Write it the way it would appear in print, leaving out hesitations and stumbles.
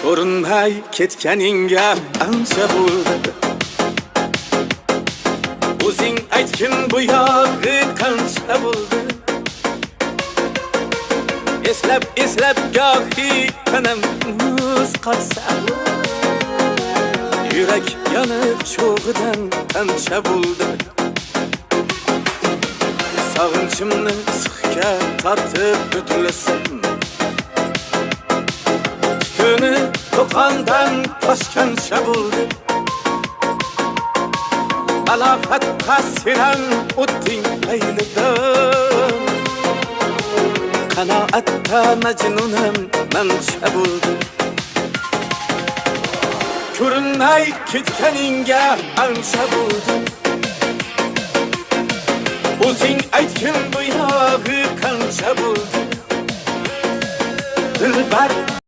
ko'rinmay ketganingga ancha bo'ldi. O'zing aytgin bu yog'i qancha bo'ldi. Eslab gohi tanam muz qolsa, yurak yonib cho'g'idan qancha bo'ldi. Sog'inchimni sixga tortib o'tlasam, tutuni to'qondan toshgancha bo'ldi. Balog'at ta'siran o'tding aynidan, qanoatda majnunam mancha bo'ldi. Ko'rinmay ketganingga ancha bo'ldi. O'zing aytgin bu yog'i qancha bo'ldi. Dilbar